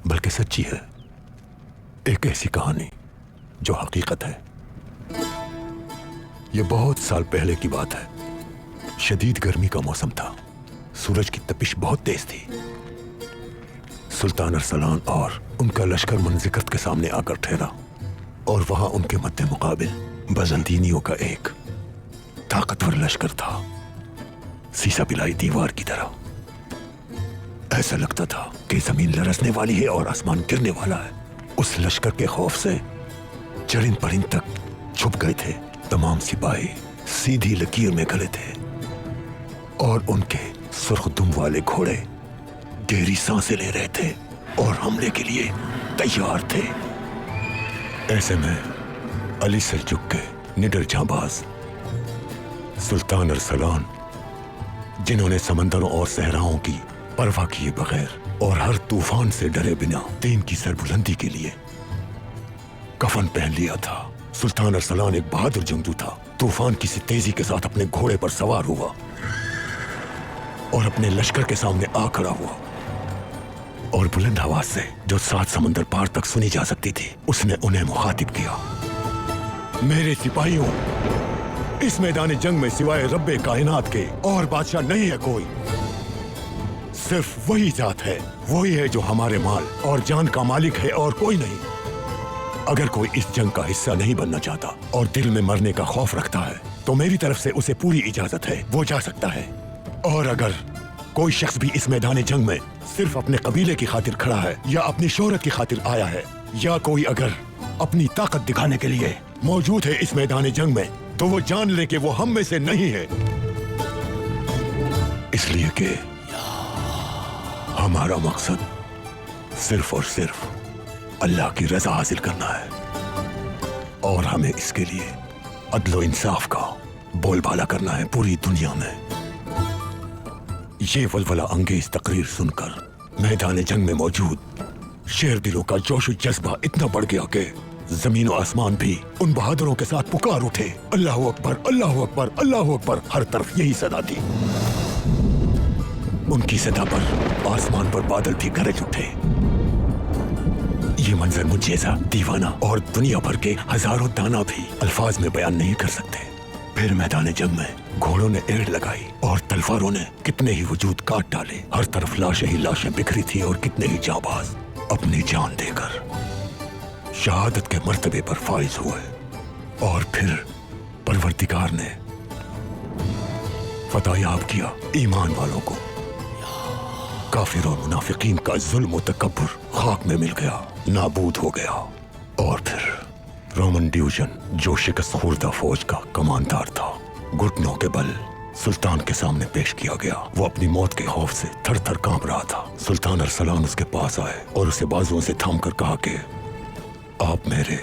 बल्कि सच्ची है। एक ऐसी कहानी जो हकीकत है। ये बहुत साल पहले की बात है। शदीद गर्मी का मौसम था, सूरज की तपिश बहुत तेज थी। सुल्तान अरसलान और उनका लश्कर मुनज़िकत के सामने आकर ठहरा और वहां उनके मद्दे मुकाबिल बाज़ंतीनियों का एक ताकतवर लश्कर था, सीसा पिलाई दीवार की तरह। ऐसा लगता था कि जमीन लरसने वाली है और आसमान गिरने वाला है। उस लश्कर के खौफ से चरिंद परिंद तक छुप गए थे। तमाम सिपाही सीधी लकीर में खड़े थे और उनके सुर्ख दुम वाले घोड़े गहरी सांसें ले रहे थे और हमले के लिए तैयार थे। ऐसे में अली सल्जुक के निडर जांबाज सुल्तान अरसलान, जिन्होंने समंदरों और सहराओं की परवाह किए बगैर और हर तूफान से डरे बिना दीन की सरबुलंदी के लिए कफन पहन लिया था। सुल्तान अरसलान एक बहादुर जंगजू था। तूफान की सी तेजी के साथ अपने घोड़े पर सवार हुआ और अपने लश्कर के सामने आ खड़ा हुआ और बुलंद आवाज से, जो 7 समंदर पार तक सुनी जा सकती थी, उसने उन्हें मुखातिब किया। मेरे सिपाहियों, इस मैदान जंग में सिवाय रब्बे कायनात के और बादशाह नहीं है कोई। सिर्फ वही जात है, वही है जो हमारे माल और जान का मालिक है और कोई नहीं। अगर कोई इस जंग का हिस्सा नहीं बनना चाहता और दिल में मरने का खौफ रखता है तो मेरी तरफ से उसे पूरी इजाजत है, वो जा सकता है। और अगर कोई शख्स भी इस मैदान जंग में सिर्फ अपने कबीले की खातिर खड़ा है या अपनी शोहरत की खातिर आया है, या कोई अगर अपनी ताकत दिखाने के लिए मौजूद है इस मैदान जंग में, तो वो जान ले कि वो हम में से नहीं है। इसलिए कि हमारा मकसद सिर्फ और सिर्फ अल्लाह की रजा हासिल करना है और हमें इसके लिए अदल इंसाफ का बोलबाला करना है पूरी दुनिया में। ये वलवला अंगेज तकरीर सुनकर मैदान जंग में मौजूद शेर दिलों का जोश जज्बा इतना बढ़ गया कि जमीन और आसमान भी उन बहादुरों के साथ पुकार उठे, अल्लाह अकबर, अल्लाह अकबर, अल्लाह अकबर। हर तरफ यही सदा थी। उनकी सदा पर आसमान पर बादल भी गरज उठे। ये मंजर मुझ जैसा दीवाना और दुनिया भर के हजारों दाना भी अल्फाज में बयान नहीं कर सकते। फिर मैदान जंग में घोड़ों ने एड़ लगाई और तलवारों ने कितने ही वजूद काट डाले। हर तरफ लाशें ही लाशें बिखरी थी और कितने ही जांबाज अपनी जान देकर शहादत के मर्तबे पर फाइज हुए। और फिर परवरदिगार ने फतह किया ईमान वालों को। काफिर और मुनाफिकीन का जुल्म और तकब्बुर खाक में मिल गया, नाबूद हो गया। और फिर रोमन डिवीजन, जो शिकस्त खुर्दा फौज का कमांडर था, घुटनों के बल सुल्तान के सामने पेश किया गया। वो अपनी मौत के खौफ से थर थर कांप रहा था। सुल्तान अरसलान उसके पास आए और उसे बाजुओं से थाम कर कहा कि आप मेरे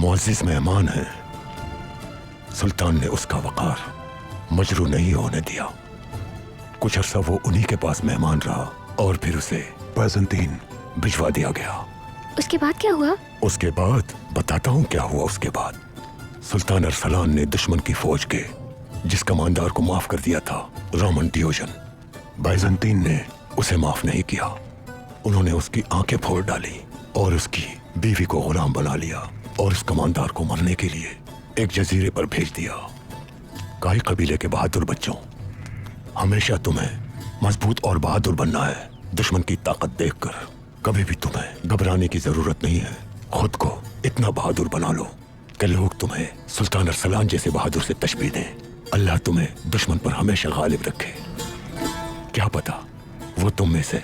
मुअज़्ज़िज़ मेहमान हैं। सुल्तान ने उसका वक़ार मजरू नहीं होने दिया। कुछ अरसा वो उन्हीं के पास मेहमान रहा और फिर उसे बाज़ंतीन भिजवा दिया गया। उसके बाद क्या हुआ? उसके बाद बताता हूँ क्या हुआ। उसके बाद सुल्तान अरसलान ने दुश्मन की फौज के जिस कमांडर को माफ कर दिया था, रोमन डिवीजन, बाइजेंटीन ने उसे माफ नहीं किया। उन्होंने उसकी आंखें फोड़ डाली और उसकी बीवी को गुलाम बना लिया और उस कमांडर को मरने के लिए एक जजीरे पर भेज दिया। काई कबीले के बहादुर बच्चों, हमेशा तुम्हें मजबूत और बहादुर बनना है। दुश्मन की ताकत देखकर कभी भी तुम्हें घबराने की जरूरत नहीं है। खुद को इतना बहादुर बना लो कि लोग तुम्हें सुल्तान अरसलान जैसे बहादुर से तशबीह दें। अल्लाह तुम्हें दुश्मन पर हमेशा गालिब रखे। क्या पता वो तुम में से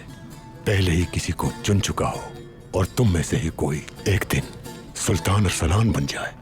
पहले ही किसी को चुन चुका हो और तुम में से ही कोई एक दिन सुल्तान अरसलान बन जाए।